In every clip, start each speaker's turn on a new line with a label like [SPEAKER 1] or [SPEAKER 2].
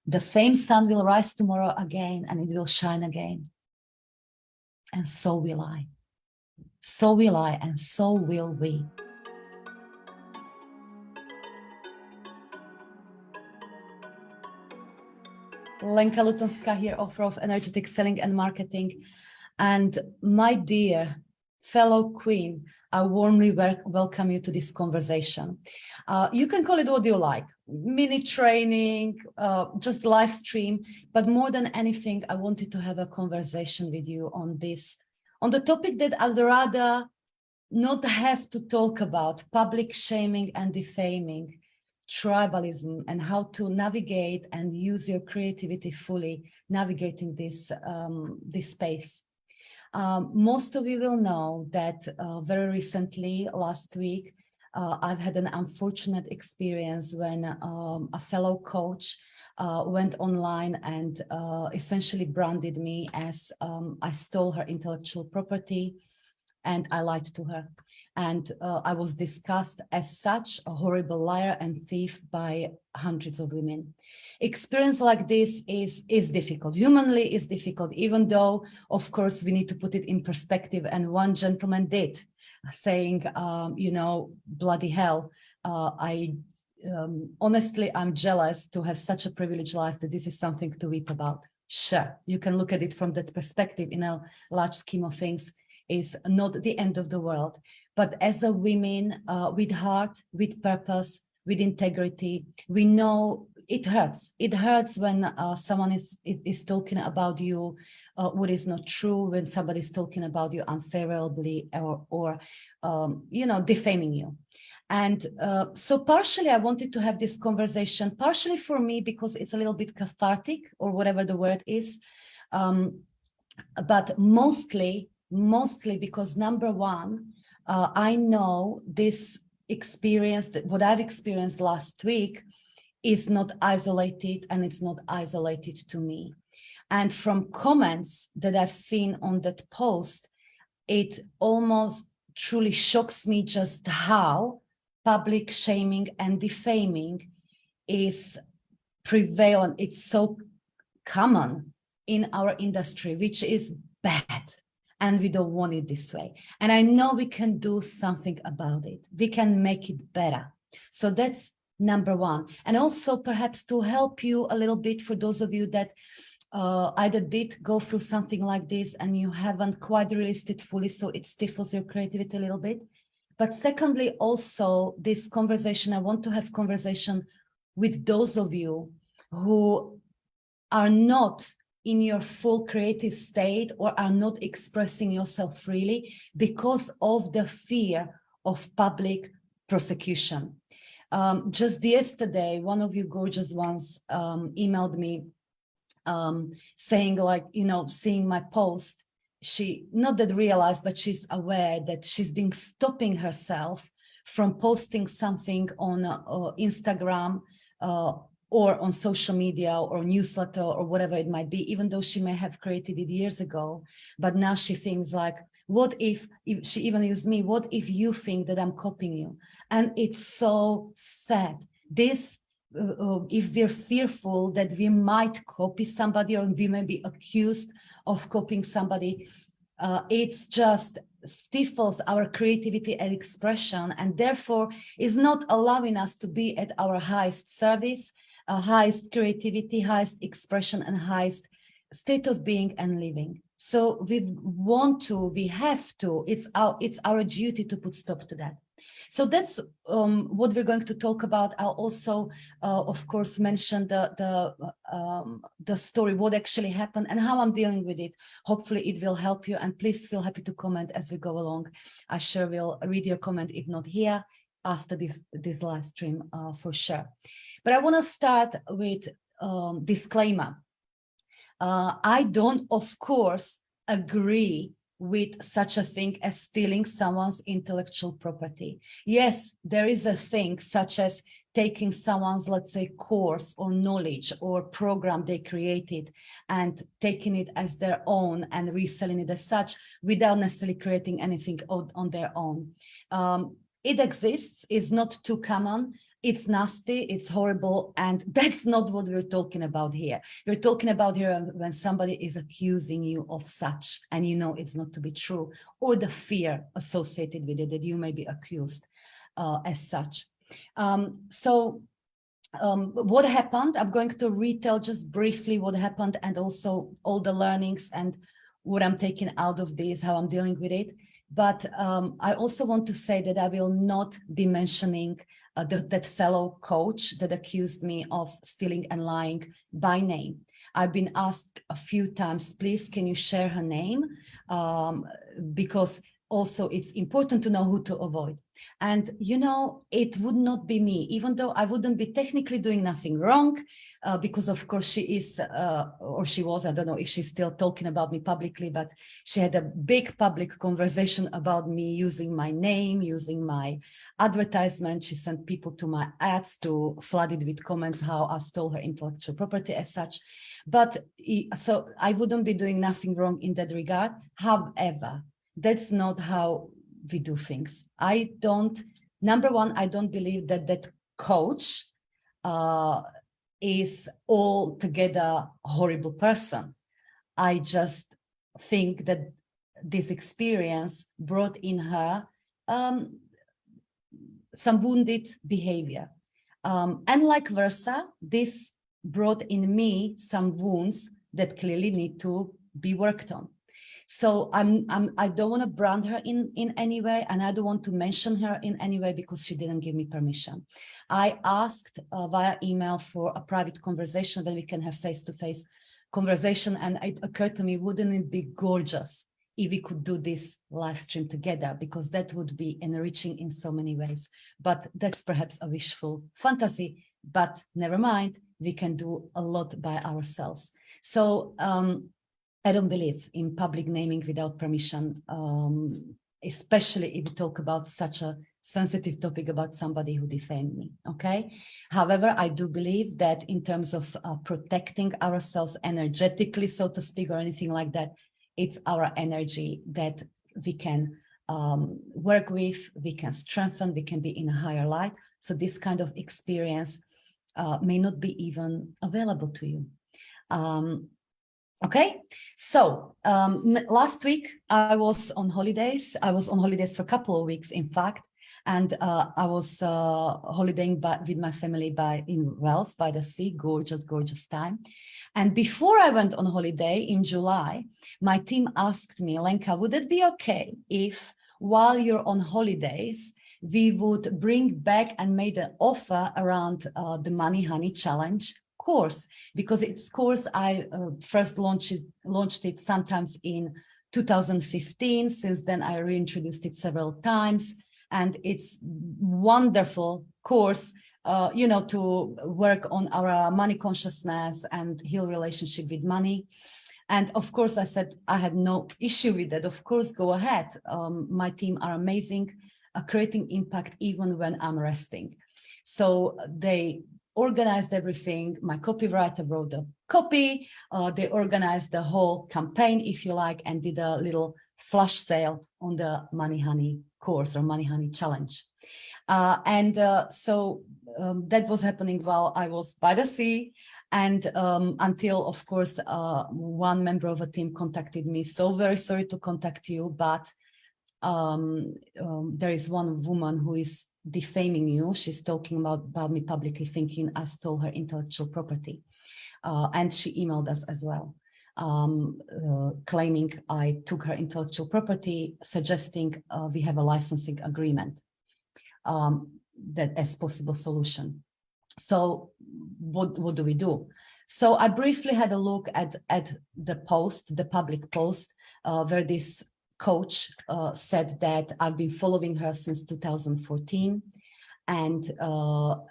[SPEAKER 1] The same sun will rise tomorrow again, and it will shine again. And so will I. So will I, and so will we. Lenka Lutonska here, author of Energetic Selling and Marketing. And my dear fellow queen, I warmly welcome you to this conversation. You can call it what you like, mini training, just live stream, but more than anything, I wanted to have a conversation with you on this, on the topic that I'd rather not have to talk about: public shaming and defaming, tribalism, and how to navigate and use your creativity fully, navigating this, this space. Most of you will know that very recently, last week, I've had an unfortunate experience when a fellow coach went online and essentially branded me as I stole her intellectual property and I lied to her. And I was discussed as such a horrible liar and thief by hundreds of women. Experience like this is difficult. Humanly is difficult, even though, of course, we need to put it in perspective. And one gentleman did, saying, you know, bloody hell, honestly, I'm jealous to have such a privileged life that this is something to weep about. Sure, you can look at it from that perspective. In a large scheme of things, is not the end of the world. But as a woman with heart, with purpose, with integrity, we know it hurts. It hurts when someone is talking about you what is not true, when somebody is talking about you unfavorably or you know, defaming you. And so partially I wanted to have this conversation, partially for me because it's a little bit cathartic, or whatever the word is, but mostly because, number one, I know this experience, that what I've experienced last week is not isolated, and it's not isolated to me. And from comments that I've seen on that post, it almost truly shocks me just how public shaming and defaming is prevalent. It's so common in our industry, which is bad. And we don't want it this way. And I know we can do something about it. We can make it better. So that's number one. And also perhaps to help you a little bit, for those of you that either did go through something like this and you haven't quite released it fully, so it stifles your creativity a little bit. But secondly, also this conversation, I want to have conversation with those of you who are not in your full creative state, or are not expressing yourself freely because of the fear of public prosecution. Just yesterday, one of you gorgeous ones emailed me saying, like, you know, seeing my post, she not that realized, but she's aware that she's been stopping herself from posting something on Instagram, or on social media or newsletter or whatever it might be, even though she may have created it years ago. But now she thinks like, what if she even used me, what if you think that I'm copying you? And it's so sad. This, if we're fearful that we might copy somebody, or we may be accused of copying somebody, it's just stifles our creativity and expression, and therefore is not allowing us to be at our highest service, highest creativity, highest expression, and highest state of being and living. So we have to, it's our duty to put stop to that. So that's what we're going to talk about. I'll also, of course, mention the story, what actually happened and how I'm dealing with it. Hopefully it will help you, and please feel happy to comment as we go along. I sure will read your comment, if not here, after this live stream, for sure. But I want to start with disclaimer. I don't, of course, agree with such a thing as stealing someone's intellectual property. Yes, there is a thing such as taking someone's, let's say, course or knowledge or program they created and taking it as their own and reselling it as such without necessarily creating anything on their own. It exists, is not too common. it's nasty, it's horrible, and that's not what we're talking about here. We're talking about here when somebody is accusing you of such, and you know it's not to be true, or the fear associated with it that you may be accused as such. What happened? I'm going to retell just briefly what happened, and also all the learnings and what I'm taking out of this, how I'm dealing with it. But I also want to say that I will not be mentioning that fellow coach that accused me of stealing and lying by name. I've been asked a few times, please, can you share her name? Because also it's important to know who to avoid. And, you know, it would not be me, even though I wouldn't be technically doing nothing wrong, because of course she is, or she was, I don't know if she's still talking about me publicly, but she had a big public conversation about me using my name, using my advertisement. She sent people to my ads to flood it with comments how I stole her intellectual property as such. But so I wouldn't be doing nothing wrong in that regard. However, that's not how we do things. Number one, I don't believe that that coach is altogether a horrible person. I just think that this experience brought in her some wounded behavior. And like versa, this brought in me some wounds that clearly need to be worked on. So I don't want to brand her in any way, and I don't want to mention her in any way because she didn't give me permission. I asked via email for a private conversation that we can have face-to-face conversation, and it occurred to me, wouldn't it be gorgeous if we could do this live stream together, because that would be enriching in so many ways. But that's perhaps a wishful fantasy, but never mind, we can do a lot by ourselves. So I don't believe in public naming without permission, especially if we talk about such a sensitive topic about somebody who defamed me, okay? However, I do believe that in terms of protecting ourselves energetically, so to speak, or anything like that, it's our energy that we can work with, we can strengthen, we can be in a higher light. So this kind of experience may not be even available to you. Okay, so last week I was on holidays. I was on holidays for a couple of weeks, in fact, and I was holidaying with my family in Wales by the sea. Gorgeous, gorgeous time. And before I went on holiday in July, my team asked me, Lenka, would it be okay if while you're on holidays, we would bring back and made an offer around the Money Honey Challenge course, because it's course I first launched it sometimes in 2015. Since then I reintroduced it several times, and it's wonderful course, you know, to work on our money consciousness and heal relationship with money. And of course I said I had no issue with that. Of course, go ahead. My team are amazing, creating impact even when I'm resting. So they organized everything. My copywriter wrote the copy. They organized the whole campaign, if you like, and did a little flash sale on the Money Honey course or Money Honey Challenge. So that was happening while I was by the sea. And until, of course, one member of the team contacted me. So very sorry to contact you, but there is one woman who is defaming you. She's talking about me publicly, thinking I stole her intellectual property. And she emailed us as well, claiming I took her intellectual property, suggesting we have a licensing agreement that as possible solution. So what do we do? So I briefly had a look at the post, the public post, where this coach said that I've been following her since 2014, and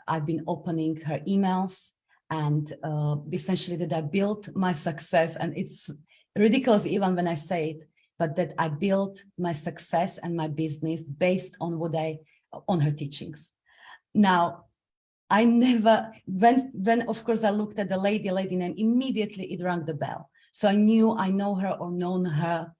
[SPEAKER 1] I've been opening her emails, and essentially that I built my success, and it's ridiculous even when I say it, but that I built my success and my business based on on her teachings. Now, I never, when of course I looked at the lady name, immediately it rang the bell. So I knew I know her or known her,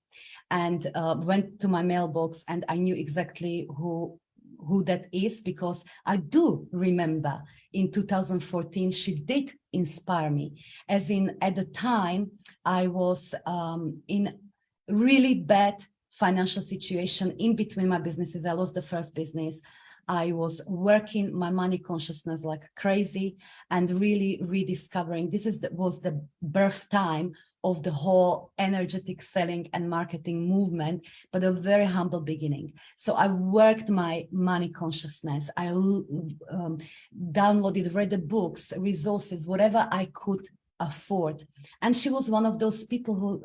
[SPEAKER 1] and went to my mailbox, and I knew exactly who who that is, because I do remember in 2014, she did inspire me. As in, at the time, I was in really bad financial situation in between my businesses. I lost the first business. I was working my money consciousness like crazy and really rediscovering. This was the birth time of the whole energetic selling and marketing movement, but a very humble beginning. So I worked my money consciousness. I downloaded, read the books, resources, whatever I could afford. And she was one of those people who,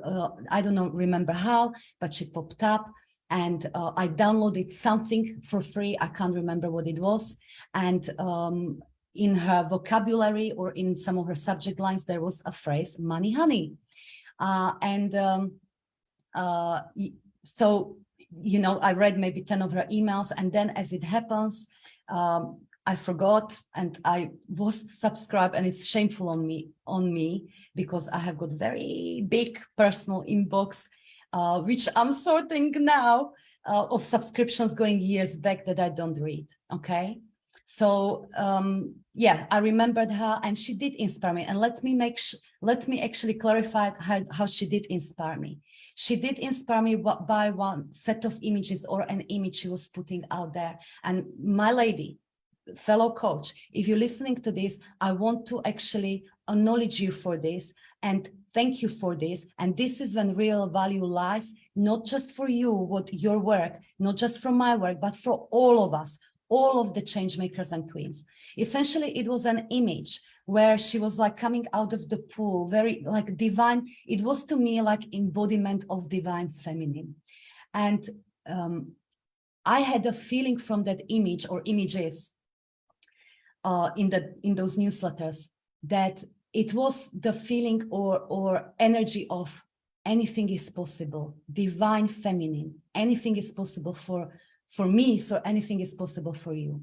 [SPEAKER 1] I don't know, remember how, but she popped up. And I downloaded something for free. I can't remember what it was. And in her vocabulary or in some of her subject lines, there was a phrase, money honey. So, you know, I read maybe 10 of her emails. And then as it happens, I forgot and I was subscribed, and it's shameful on me because I have got very big personal inbox, which I'm sorting now, of subscriptions going years back that I don't read. Okay. So yeah, I remembered her and she did inspire me. And let me actually clarify how she did inspire me. She did inspire me by one set of images or an image she was putting out there. And my lady, fellow coach, if you're listening to this, I want to actually acknowledge you for this and thank you for this. And this is when real value lies, not just for you, what your work, not just from my work, but for all of us, all of the change makers and queens. Essentially, it was an image where she was like coming out of the pool, very like divine. It was to me like embodiment of divine feminine. And I had a feeling from that image or images in those newsletters that it was the feeling or energy of anything is possible, divine feminine, anything is possible for me, so anything is possible for you.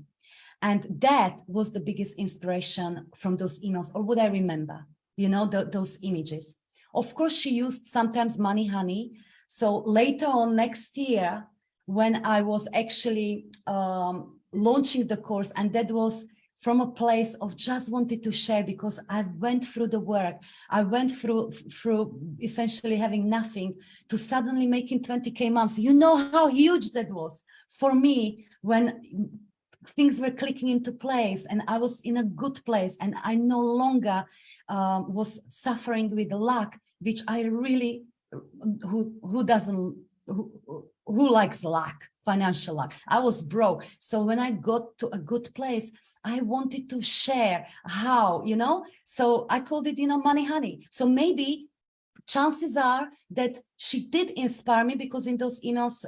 [SPEAKER 1] And that was the biggest inspiration from those emails, or what I remember, you know, those images. Of course, she used sometimes money honey. So later on next year, when I was actually launching the course, and that was from a place of just wanted to share because I went through the work. I went through essentially having nothing to suddenly making 20K months. You know how huge that was for me when things were clicking into place and I was in a good place and I no longer was suffering with lack, which I really, who likes lack, financial lack? I was broke. So when I got to a good place, I wanted to share how, you know, so I called it, you know, money honey. So maybe chances are that she did inspire me because in those emails,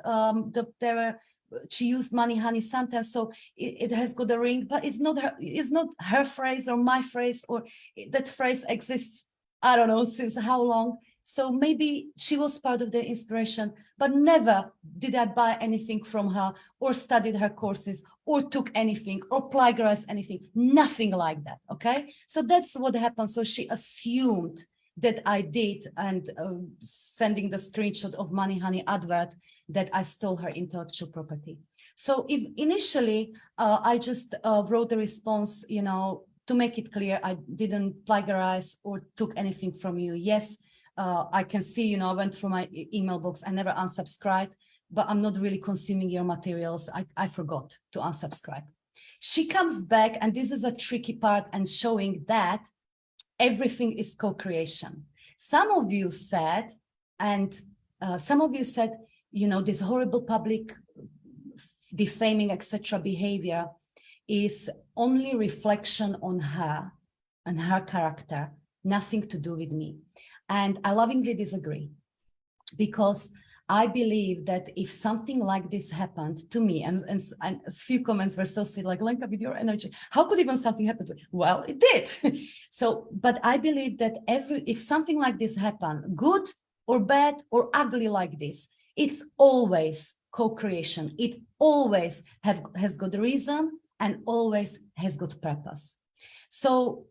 [SPEAKER 1] she used money honey sometimes. So it has got a ring, but it's not her phrase or my phrase, or that phrase exists, I don't know, since how long. So maybe she was part of the inspiration, but never did I buy anything from her or studied her courses or took anything or plagiarized anything, nothing like that, okay? So that's what happened. So she assumed that I did, and sending the screenshot of Money Honey advert that I stole her intellectual property. So if initially I just wrote a response, you know, to make it clear, I didn't plagiarize or took anything from you. Yes, I can see, you know, I went through my email box. I never unsubscribed, but I'm not really consuming your materials. I forgot to unsubscribe. She comes back, and this is a tricky part, and showing that everything is co-creation. Some of you said, you know, this horrible public defaming, etc. behavior is only reflection on her and her character, nothing to do with me. And I lovingly disagree, because I believe that if something like this happened to me, and a few comments were so sweet, like, Lenka, with your energy, how could even something happen to me? Well, it did. So, but I believe that if something like this happened, good or bad or ugly like this, it's always co-creation. It always has got a reason and always has got purpose. So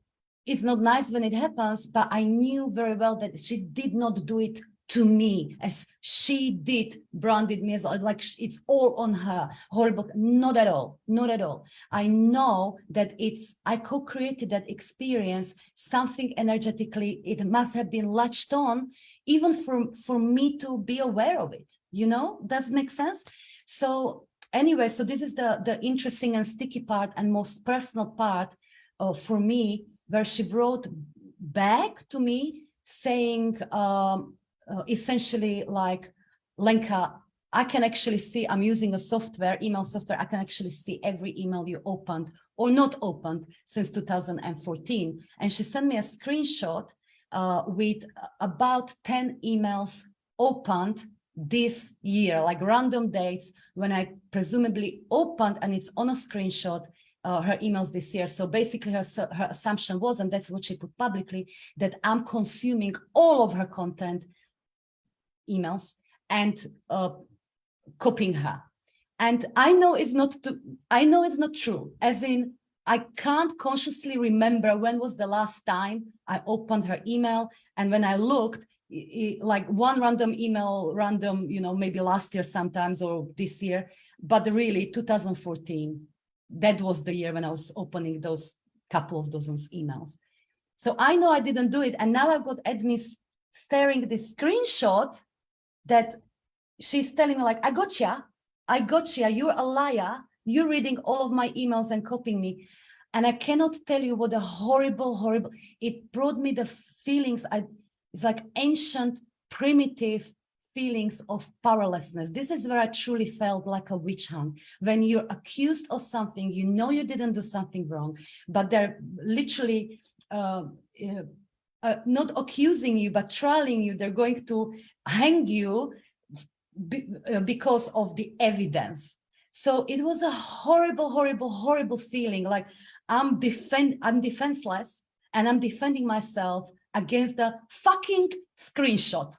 [SPEAKER 1] it's not nice when it happens, but I knew very well that she did not do it to me, as she did, branded me as like it's all on her, horrible. Not at all, not at all. I know that I co-created that experience, something energetically, it must have been latched on, even for me to be aware of it, does it make sense? So anyway, so this is the interesting and sticky part and most personal part for me, where she wrote back to me saying, essentially like, Lenka, I can actually see, I'm using a software, email software, I can actually see every email you opened or not opened since 2014. And she sent me a screenshot with about 10 emails opened this year, like random dates when I presumably opened, and it's on a screenshot, her emails this year. So basically her assumption was, and that's what she put publicly, that I'm consuming all of her content, emails, and copying her. And I know it's not true, as in I can't consciously remember when was the last time I opened her email. And when I looked, like one random email, maybe last year sometimes or this year, but really 2014, that was the year when I was opening those couple of dozens emails. So I know I didn't do it. And now I've got admins staring this screenshot that she's telling me like, I gotcha, you're a liar, you're reading all of my emails and copying me. And I cannot tell you what a horrible, it brought me the feelings, it's like ancient, primitive feelings of powerlessness. This is where I truly felt like a witch hunt. When you're accused of something, you didn't do something wrong, but they're literally not accusing you, but trialing you. They're going to hang you because of the evidence. So it was a horrible feeling. Like I'm defenseless, and I'm defending myself against the fucking screenshot,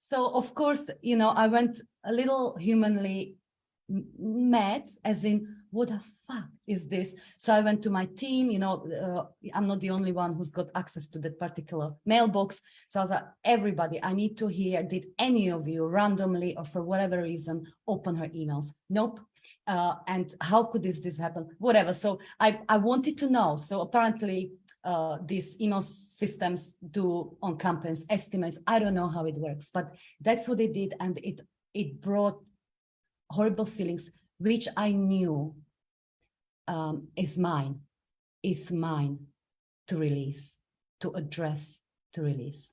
[SPEAKER 1] So of course, I went a little humanly mad, as in, what the fuck is this? So I went to my team, I'm not the only one who's got access to that particular mailbox. So I was like, everybody, I need to hear, did any of you randomly or for whatever reason open her emails? Nope. And how could this happen? Whatever. So I wanted to know. So apparently these email systems do on campaigns estimates. I don't know how it works, but that's what they did. And it brought horrible feelings, which I knew is mine to release, to address, to release.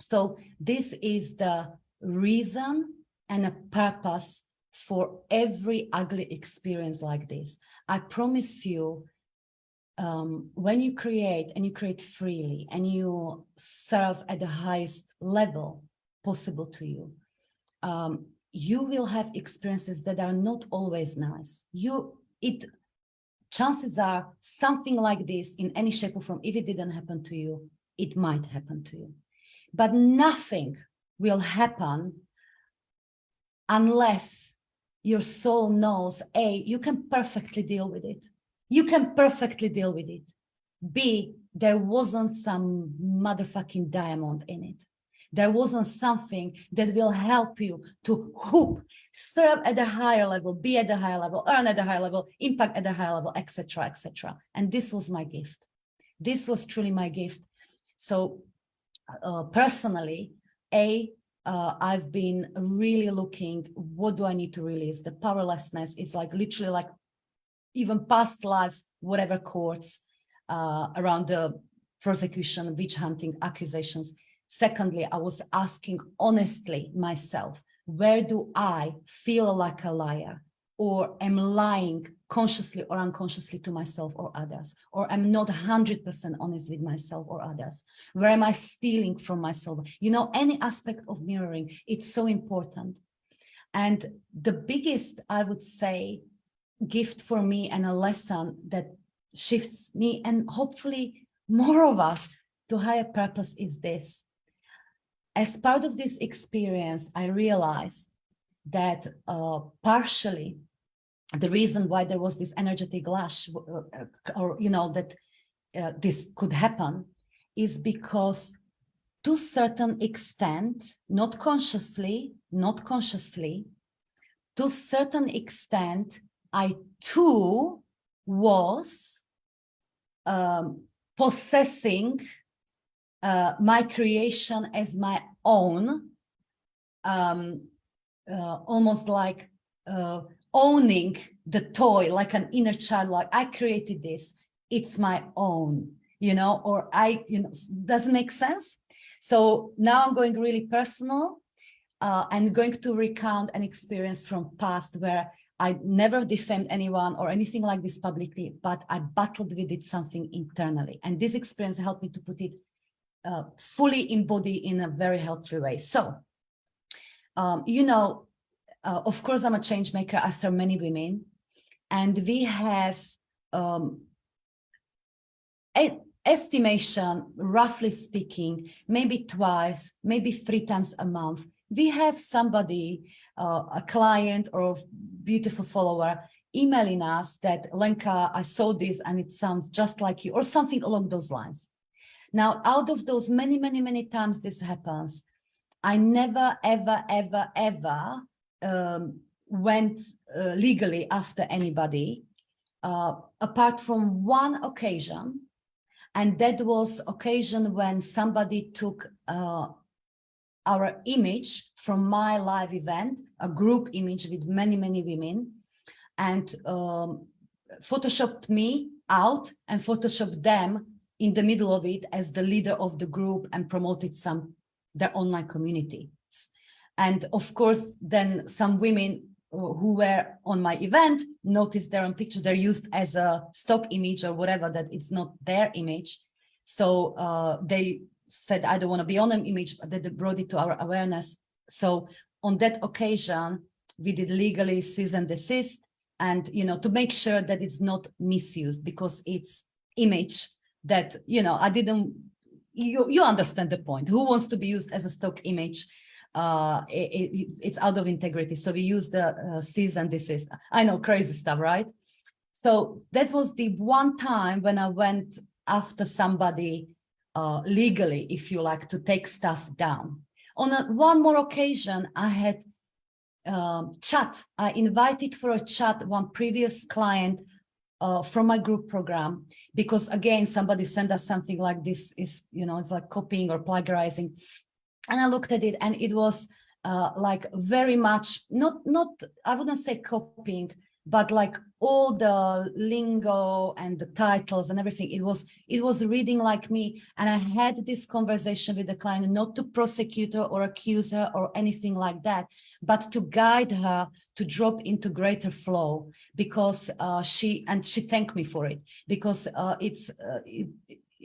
[SPEAKER 1] So this is the reason and a purpose for every ugly experience like this. I promise you, when you create, and you create freely, and you serve at the highest level possible to you, you will have experiences that are not always nice. Chances are something like this in any shape or form, if it didn't happen to you, it might happen to you. But nothing will happen unless your soul knows, A, you can perfectly deal with it. You can perfectly deal with it. B, there wasn't some motherfucking diamond in it. There wasn't something that will help you to hoop, serve at a higher level, be at a higher level, earn at a higher level, impact at a higher level, etc., etc. And this was my gift. This was truly my gift. So personally, I've been really looking, what do I need to release? The powerlessness is like literally like even past lives, whatever courts around the prosecution, witch hunting, accusations. Secondly, I was asking honestly myself, where do I feel like a liar, or am lying consciously or unconsciously to myself or others, or I'm not 100% honest with myself or others? Where am I stealing from myself? Any aspect of mirroring, it's so important. And the biggest, I would say, gift for me and a lesson that shifts me and hopefully more of us to higher purpose is this. As part of this experience, I realized that partially the reason why there was this energetic lash, or that this could happen, is because to certain extent, not consciously, to certain extent, I too was possessing my creation as my own, almost like owning the toy, like an inner child, like I created this, it's my own, or doesn't make sense. So now I'm going really personal and going to recount an experience from past where I never defamed anyone or anything like this publicly, but I battled with it something internally. And this experience helped me to put it fully embodied in a very helpful way. So, of course, I'm a change maker. I serve many women, and we have estimation, roughly speaking, maybe twice, maybe 3 times a month, we have somebody, a client or a beautiful follower, emailing us that, Lenka, I saw this and it sounds just like you, or something along those lines. Now, out of those many, many, many times this happens, I never, ever, ever, ever went legally after anybody, apart from one occasion. And that was occasion when somebody took our image from my live event, a group image with many, many women, and photoshopped me out and photoshopped them in the middle of it as the leader of the group and promoted their online community. And of course, then some women who were on my event noticed their own pictures. They're used as a stock image or whatever, that it's not their image. So they said, I don't want to be on an image, but they brought it to our awareness. So on that occasion, we did legally cease and desist, and, to make sure that it's not misused, because it's image that, I didn't, you understand the point. Who wants to be used as a stock image? It's out of integrity. So we use the cease and desist. I know, crazy stuff, right? So that was the one time when I went after somebody legally, if you like, to take stuff down. On one more occasion, I had chat. I invited for a chat one previous client from my group program, because again, somebody sent us something like this is, it's like copying or plagiarizing. And I looked at it, and it was like very much not I wouldn't say copying, but like all the lingo and the titles and everything, it was reading like me. And I had this conversation with the client, not to prosecute her or accuse her or anything like that, but to guide her to drop into greater flow, because she thanked me for it, because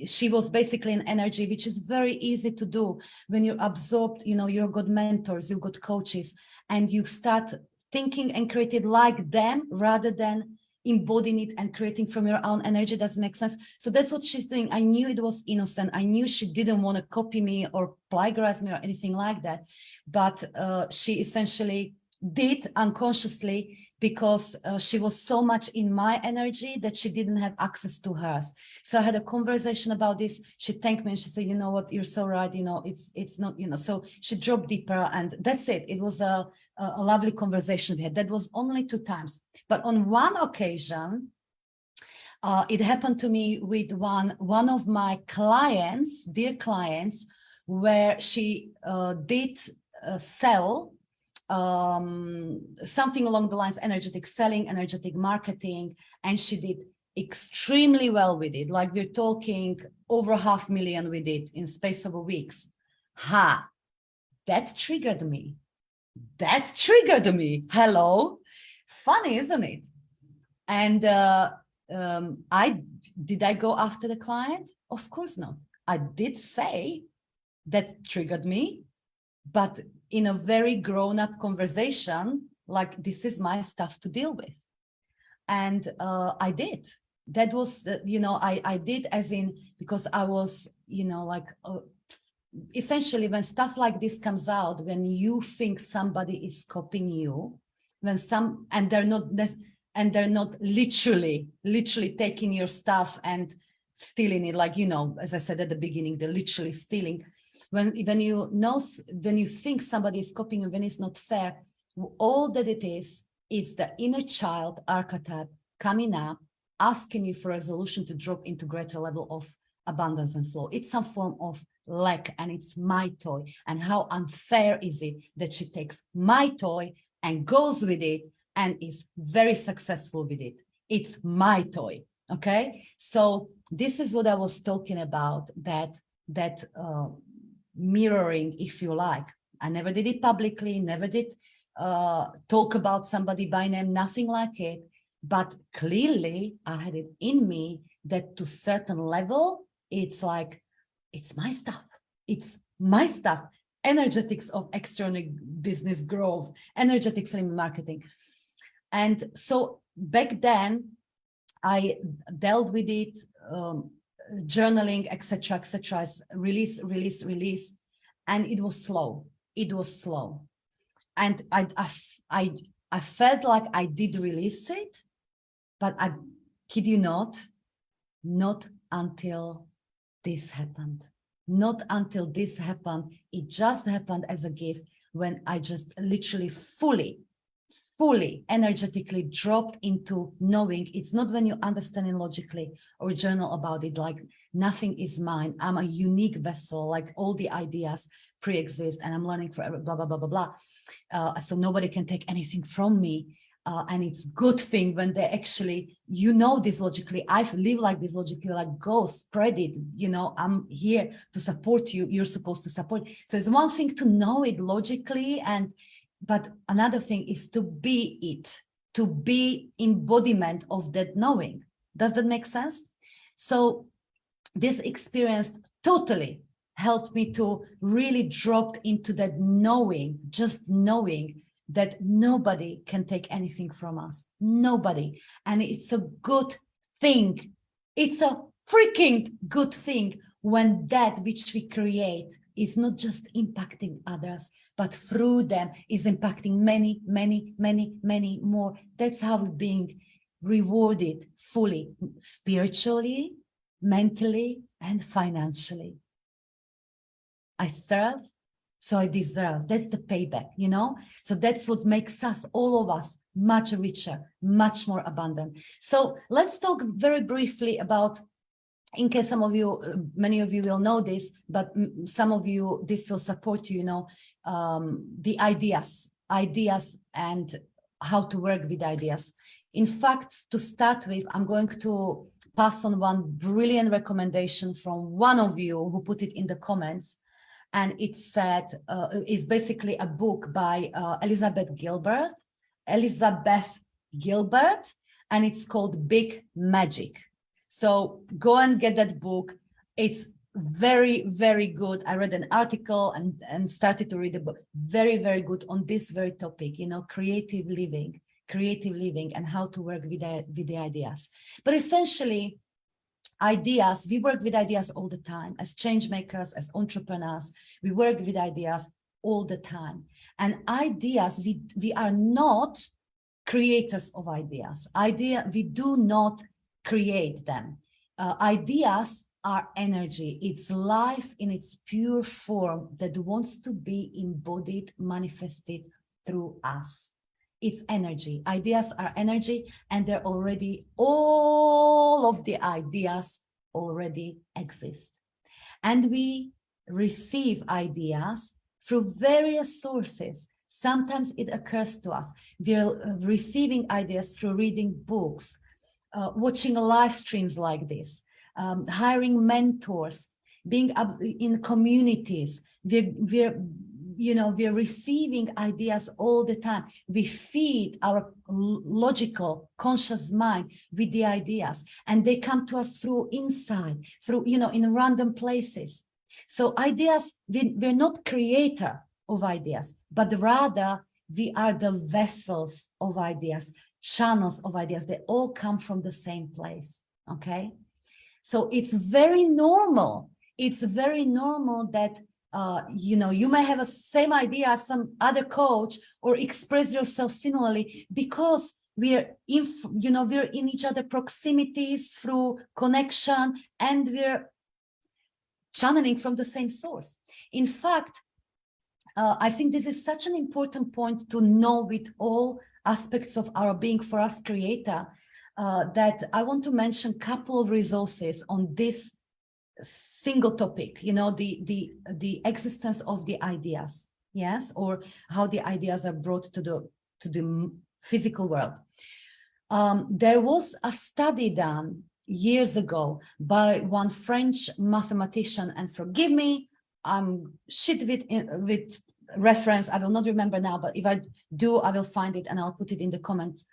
[SPEAKER 1] she was basically an energy, which is very easy to do when you're absorbed, you've got mentors, you've got coaches, and you start thinking and creating like them rather than embodying it and creating from your own energy. Doesn't make sense. So that's what she's doing. I knew it was innocent. I knew she didn't want to copy me or plagiarize me or anything like that. But she essentially did unconsciously, because she was so much in my energy that she didn't have access to hers. So I had a conversation about this. She thanked me and she said, you know what, you're so right, it's not, so she dropped deeper, and that's it. It was a lovely conversation we had. That was only 2 times. But on one occasion, it happened to me with one of my clients, dear clients, where she did sell something along the lines energetic selling, energetic marketing, and she did extremely well with it. Like, we're talking over 500,000 with it in space of weeks. That triggered me. Hello, funny, isn't it? And did I go after the client? Of course not. I did say that triggered me, but in a very grown-up conversation, like, this is my stuff to deal with. And I did. That was, I did, as in, because I was, essentially, when stuff like this comes out, when you think somebody is copying you, and they're not literally taking your stuff and stealing it, like, as I said at the beginning, they're literally stealing. When you think somebody is copying you, when it's not fair, all that it is, it's the inner child archetype coming up, asking you for a solution to drop into greater level of abundance and flow. It's some form of lack, and it's my toy. And how unfair is it that she takes my toy and goes with it and is very successful with it? It's my toy. Okay, so this is what I was talking about, that mirroring, if you like. I never did it publicly, never did talk about somebody by name, nothing like it. But clearly I had it in me that to certain level, it's like, it's my stuff. It's my stuff. Energetics of external business growth, energetics in marketing. And so back then, I dealt with it, journaling, etc., release, and it was slow. It was slow, and I felt like I did release it, but I kid you not until this happened. Not until this happened. It just happened as a gift when I just literally fully energetically dropped into knowing. It's not when you understand it logically or journal about it, like nothing is mine. I'm a unique vessel, like all the ideas pre-exist and I'm learning forever, blah, blah, blah, blah, blah. So nobody can take anything from me. And it's good thing when they actually, this logically, I live like this logically, like go spread it, I'm here to support you. You're supposed to support. So it's one thing to know it logically, but another thing is to be it, to be embodiment of that knowing. Does that make sense? So this experience totally helped me to really drop into that knowing, just knowing that nobody can take anything from us. Nobody. And it's a good thing. It's a freaking good thing when that which we create is not just impacting others, but through them is impacting many, many, many, many more. That's how we're being rewarded fully, spiritually, mentally, and financially. I serve, so I deserve. That's the payback, So that's what makes us, all of us, much richer, much more abundant. So let's talk very briefly about, in case some of you, many of you will know this, but some of you, this will support you, the ideas and how to work with ideas. In fact, to start with, I'm going to pass on one brilliant recommendation from one of you who put it in the comments. And it said, it's basically a book by Elizabeth Gilbert, and it's called Big Magic. So go and get that book. It's very, very good. I read an article and started to read the book. Very, very good on this very topic, creative living and how to work with the ideas. But essentially, ideas, we work with ideas all the time. As change makers, as entrepreneurs, we work with ideas all the time. And ideas, we are not creators of ideas. We do not create them. Ideas are energy. It's life in its pure form that wants to be embodied, manifested through us. It's energy. Ideas are energy, and they're already, all of the ideas already exist. And we receive ideas through various sources. Sometimes it occurs to us. We're receiving ideas through reading books, watching live streams like this, hiring mentors, being up in communities. We're receiving ideas all the time. We feed our logical, conscious mind with the ideas, and they come to us through insight, through, in random places. So ideas, we're not creator of ideas, but rather we are the vessels of ideas, channels of ideas. They all come from the same place, okay? So it's very normal. It's very normal that you may have a same idea of some other coach or express yourself similarly, because we're in each other proximities through connection, and we're channeling from the same source. In fact, I think this is such an important point to know with all aspects of our being for us creator, that I want to mention a couple of resources on this single topic, you know, the existence of the ideas, yes, or how the ideas are brought to the physical world. There was a study done years ago by one French mathematician, and forgive me, I'm shit with reference, I will not remember now, but if I do, I will find it and I'll put it in the comments.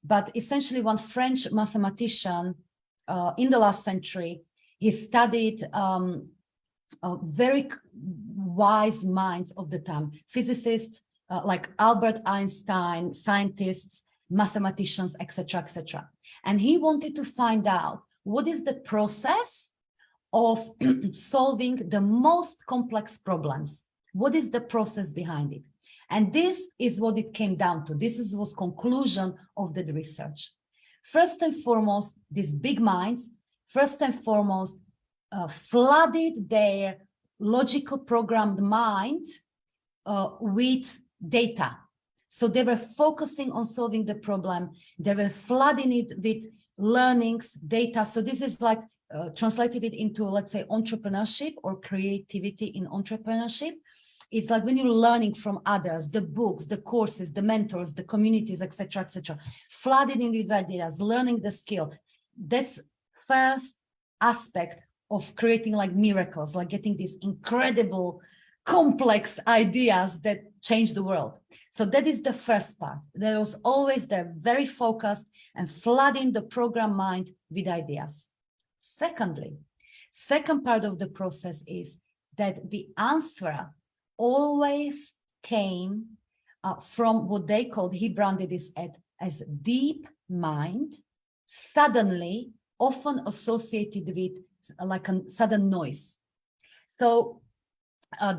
[SPEAKER 1] But essentially one French mathematician in the last century, he studied very wise minds of the time, physicists like Albert Einstein, scientists, mathematicians, etc., etc. And he wanted to find out what is the process of solving the most complex problems. What is the process behind it? And this is what it came down to. This was conclusion of the research. First and foremost, these big minds, first and foremost, flooded their logical programmed mind with data. So they were focusing on solving the problem. They were flooding it with learnings, data. So this is like translated it into, let's say, entrepreneurship or creativity in entrepreneurship. It's like when you're learning from others, the books, the courses, the mentors, the communities, etc., etc., flooded in with ideas, learning the skill. That's first aspect of creating like miracles, like getting these incredible, complex ideas that change the world. So that is the first part. There was always they're very focused and flooding the program mind with ideas. Secondly, second part of the process is that the answer always came from what they called, he branded this as deep mind, suddenly, often associated with like a sudden noise. So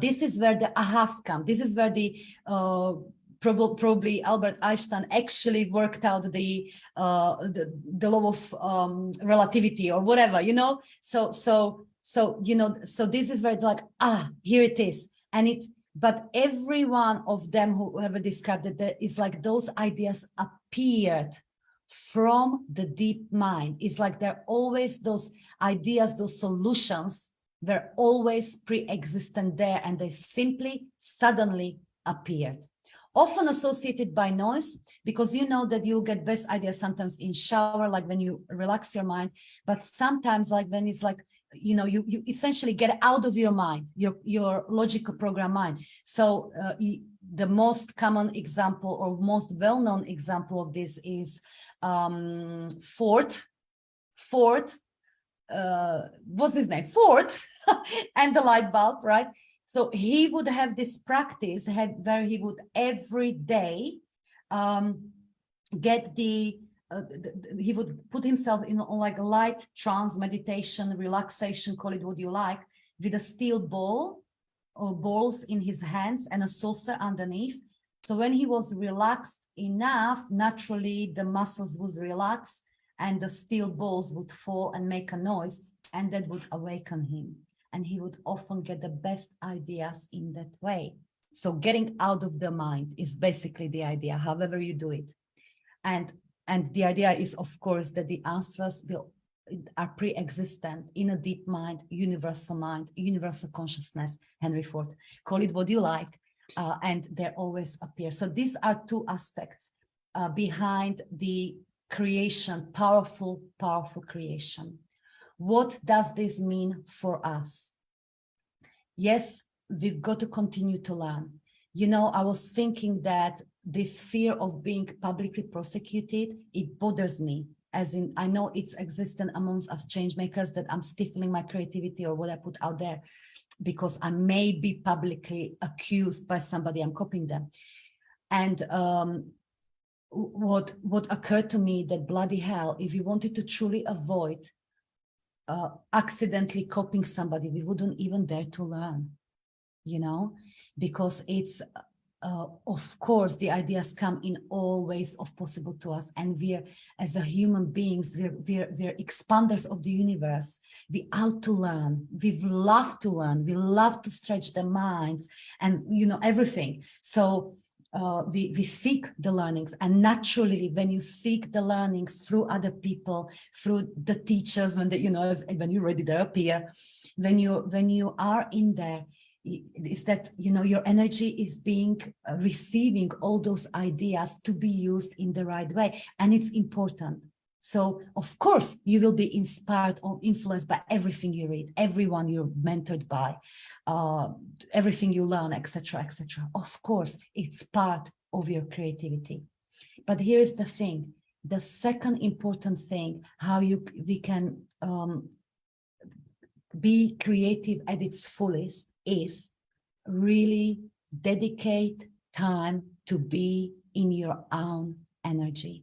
[SPEAKER 1] this is where the ahas come. This is where the probably Albert Einstein actually worked out the law of relativity or whatever, you know. So you know, so this is where it's like, here it is. And it's, but every one of them, whoever described it, that is like those ideas appeared from the deep mind. It's like they're always those ideas, those solutions were always pre-existent there, and they simply suddenly appeared. Often associated by noise, because you know that you'll get best ideas sometimes in shower, like when you relax your mind, but sometimes like when it's like, you know, you essentially get out of your mind, your logical program mind. So the most common example or most well-known example of this is Ford, what's his name? Ford and the light bulb, right? So he would have this practice where he would every day get he would put himself in like a light trance, meditation, relaxation, call it what you like, with a steel ball or balls in his hands and a saucer underneath. So when he was relaxed enough, naturally the muscles would relax and the steel balls would fall and make a noise, and that would awaken him. And he would often get the best ideas in that way. So getting out of the mind is basically the idea, however you do it. And the idea is, of course, that the answers are pre-existent in a deep mind, universal consciousness, Henry Ford, call it what you like, and they always appear. So these are two aspects behind the creation, powerful creation. What does this mean for us? Yes, we've got to continue to learn. You know, I was thinking that this fear of being publicly prosecuted, it bothers me, as in, I know it's existent amongst us change makers, that I'm stifling my creativity or what I put out there because I may be publicly accused by somebody, I'm copying them. And what occurred to me, that bloody hell, if we wanted to truly avoid accidentally copying somebody, we wouldn't even dare to learn, you know, because it's of course, the ideas come in all ways of possible to us, and we're, as a human beings, we're expanders of the universe. We out to learn. We love to learn. We love to stretch the minds, and everything. So we seek the learnings, and naturally, when you seek the learnings through other people, through the teachers, when when you're ready, they appear. When you are in there, is that your energy is being receiving all those ideas to be used in the right way, and it's important. So of course you will be inspired or influenced by everything you read, everyone you're mentored by, everything you learn, etc., etc. Of course, it's part of your creativity. But here is the thing: the second important thing, how we can be creative at its fullest, is really dedicate time to be in your own energy.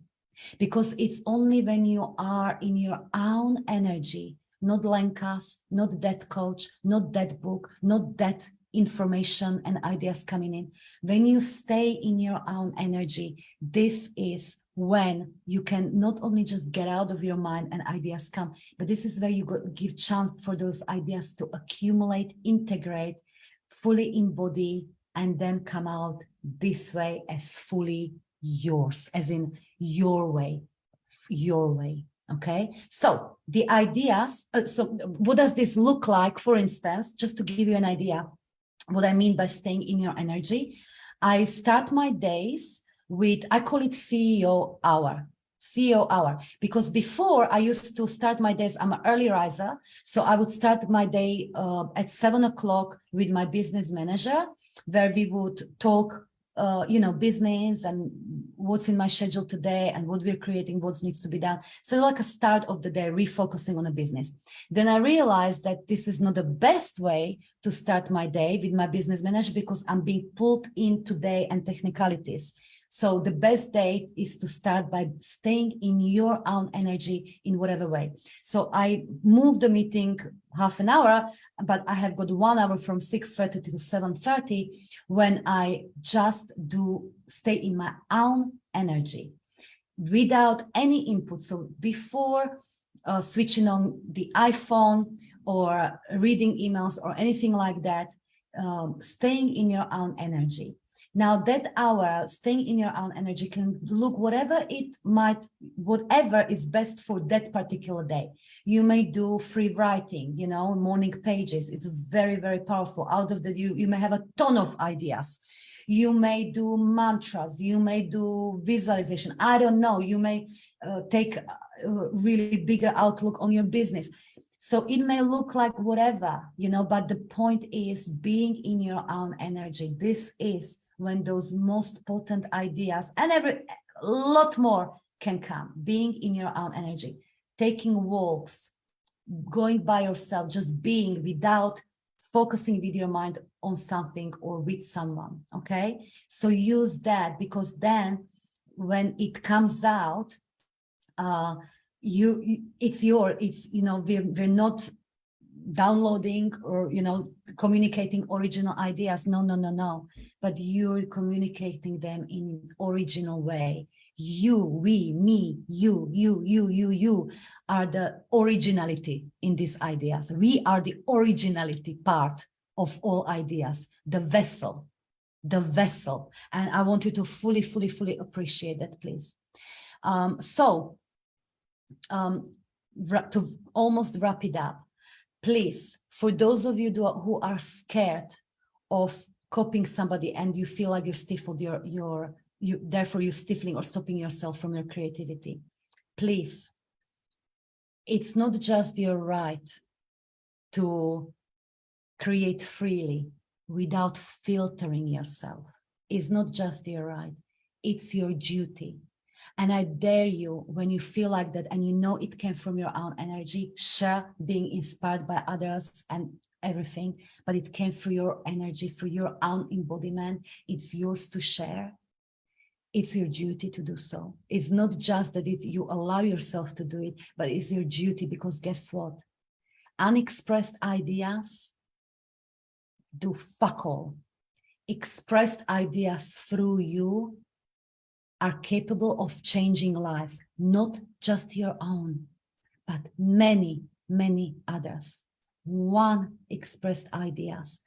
[SPEAKER 1] Because it's only when you are in your own energy, not Lenka's, not that coach, not that book, not that information and ideas coming in. When you stay in your own energy, this is when you can not only just get out of your mind and ideas come, but this is where you give chance for those ideas to accumulate, integrate, fully embody, and then come out this way as fully yours, as in your way. Okay, so the ideas, so what does this look like? For instance, just to give you an idea what I mean by staying in your energy, I start my days with, I call it CEO hour, because before I used to start my days, I'm an early riser, so I would start my day at 7 o'clock with my business manager, where we would talk business and what's in my schedule today and what we're creating, what needs to be done. So like a start of the day, refocusing on a business. Then I realized that this is not the best way to start my day with my business manager, because I'm being pulled in today and technicalities. So the best day is to start by staying in your own energy in whatever way. So I moved the meeting half an hour, but I have got 1 hour from 6:30 to 7:30 when I just stay in my own energy without any input. So before switching on the iPhone or reading emails or anything like that, staying in your own energy. Now that hour, staying in your own energy, can look whatever is best for that particular day. You may do free writing, morning pages. It's very, very powerful. Out of that, you may have a ton of ideas. You may do mantras. You may do visualization. I don't know. You may take a really bigger outlook on your business. So it may look like whatever, but the point is being in your own energy. This is when those most potent ideas and a lot more can come. Being in your own energy, taking walks, going by yourself, just being without focusing with your mind on something or with someone. Okay, so use that, because then when it comes out, we're not downloading or communicating original ideas. No, but you're communicating them in original way. We, me, you are the originality in these ideas. We are the originality part of all ideas, the vessel. And I want you to fully appreciate that, please. To almost wrap it up, please, for those of you who are scared of copying somebody and you feel like you're stifled, therefore you're stifling or stopping yourself from your creativity, please, it's not just your right to create freely without filtering yourself. It's not just your right, it's your duty. And I dare you, when you feel like that and it came from your own energy, share being inspired by others and everything, but it came through your energy, through your own embodiment. It's yours to share. It's your duty to do so. It's not just that you allow yourself to do it, but it's your duty, because guess what? Unexpressed ideas do fuck all. expressed ideas through you are capable of changing lives, not just your own, but many, many others. One expressed ideas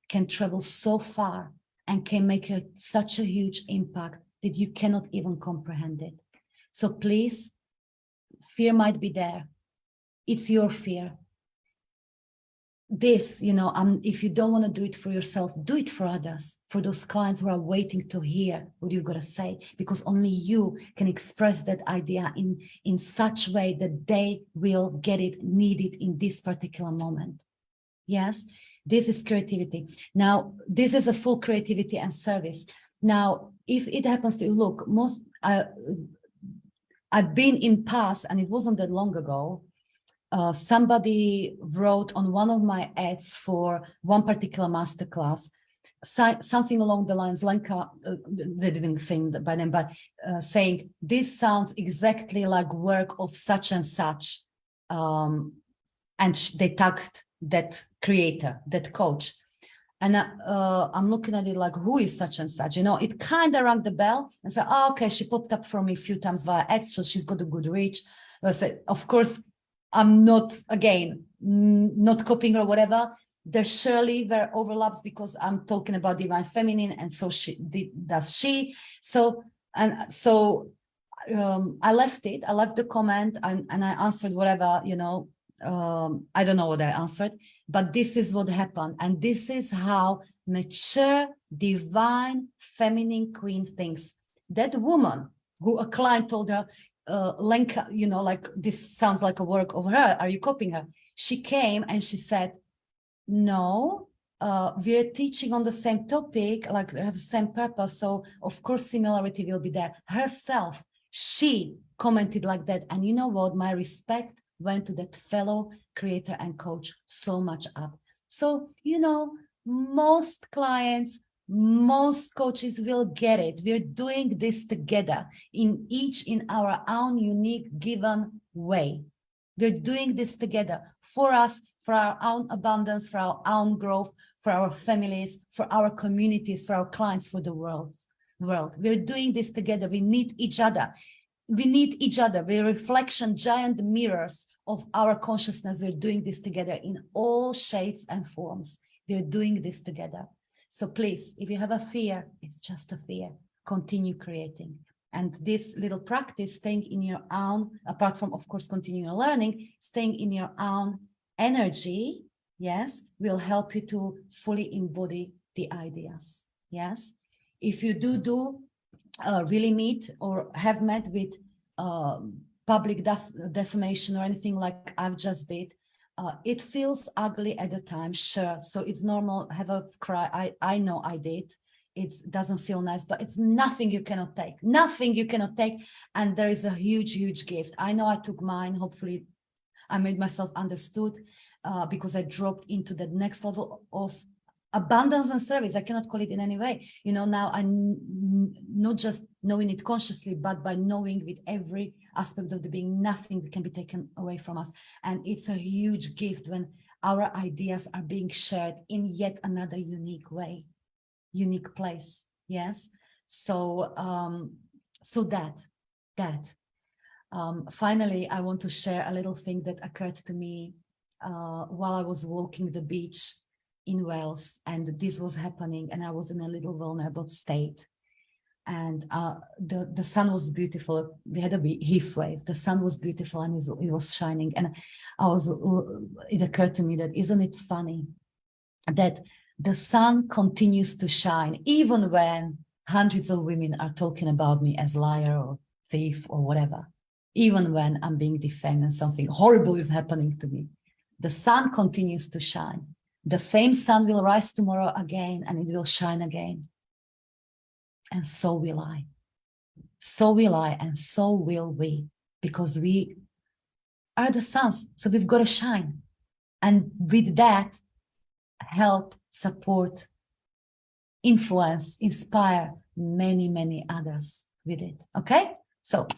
[SPEAKER 1] can travel so far and can make such a huge impact that you cannot even comprehend it. So please, fear might be there. It's your fear. This, if you don't want to do it for yourself, do it for others, for those clients who are waiting to hear what you're going to say, because only you can express that idea in such a way that they will get it, need it in this particular moment. Yes, this is creativity. Now, this is a full creativity and service. Now, if it happens to look, I've been in past, and it wasn't that long ago, somebody wrote on one of my ads for one particular masterclass, something along the lines, Lenka, they didn't think by them, but saying, this sounds exactly like work of such and such. And they tagged that creator, that coach. And I'm looking at it like, who is such and such? It kind of rang the bell and said, oh, okay, she popped up for me a few times via ads, so she's got a good reach. I said, of course, I'm not, again, not copying or whatever. There surely were overlaps because I'm talking about divine feminine, and so does she. So I left it. I left the comment and I answered whatever, I don't know what I answered, but this is what happened. And this is how mature, divine, feminine queen thinks. That woman who a client told her, Lenka, like, this sounds like a work of her. Are you copying her? She came and she said, no, we're teaching on the same topic, like we have the same purpose. So of course, similarity will be there. Herself, she commented like that. And you know what? My respect went to that fellow creator and coach so much up. So, most clients, most coaches will get it. We're doing this together in our own unique given way. We're doing this together for us, for our own abundance, for our own growth, for our families, for our communities, for our clients, for the world. We're doing this together. We need each other. We need each other. We're reflection, giant mirrors of our consciousness. We're doing this together in all shades and forms. We're doing this together. So please, if you have a fear, it's just a fear. Continue creating. And this little practice, staying in your own, apart from, of course, continuing learning, staying in your own energy, yes, will help you to fully embody the ideas. Yes. If you do really meet or have met with public defamation or anything like I've just did, it feels ugly at the time, sure. So it's normal, have a cry. I know I did. It doesn't feel nice, but it's nothing you cannot take. Nothing you cannot take. And there is a huge, huge gift. I know I took mine. Hopefully I made myself understood because I dropped into the next level of abundance and service. I cannot call it in any way. Now I'm not just knowing it consciously, but by knowing with every aspect of the being, nothing can be taken away from us. And it's a huge gift when our ideas are being shared in yet another unique way, unique place. Yes. So, finally, I want to share a little thing that occurred to me while I was walking the beach in Wales, and this was happening, and I was in a little vulnerable state, and the sun was beautiful. We had a heat wave. The sun was beautiful, and it was shining, and it occurred to me that, isn't it funny that the sun continues to shine even when hundreds of women are talking about me as liar or thief or whatever, even when I'm being defamed and something horrible is happening to me. The sun continues to shine. The same sun will rise tomorrow again, and it will shine again. And so will I. So will I, and so will we, because we are the suns. So we've got to shine. And with that, help, support, influence, inspire many, many others with it. Okay? So,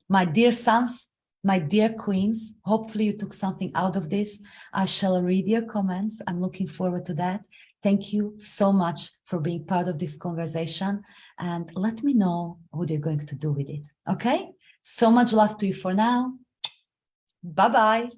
[SPEAKER 1] my dear sons, My dear queens, hopefully you took something out of this. I shall read your comments. I'm looking forward to that. Thank you so much for being part of this conversation, and let me know what you're going to do with it. Okay? So much love to you for now. Bye-bye.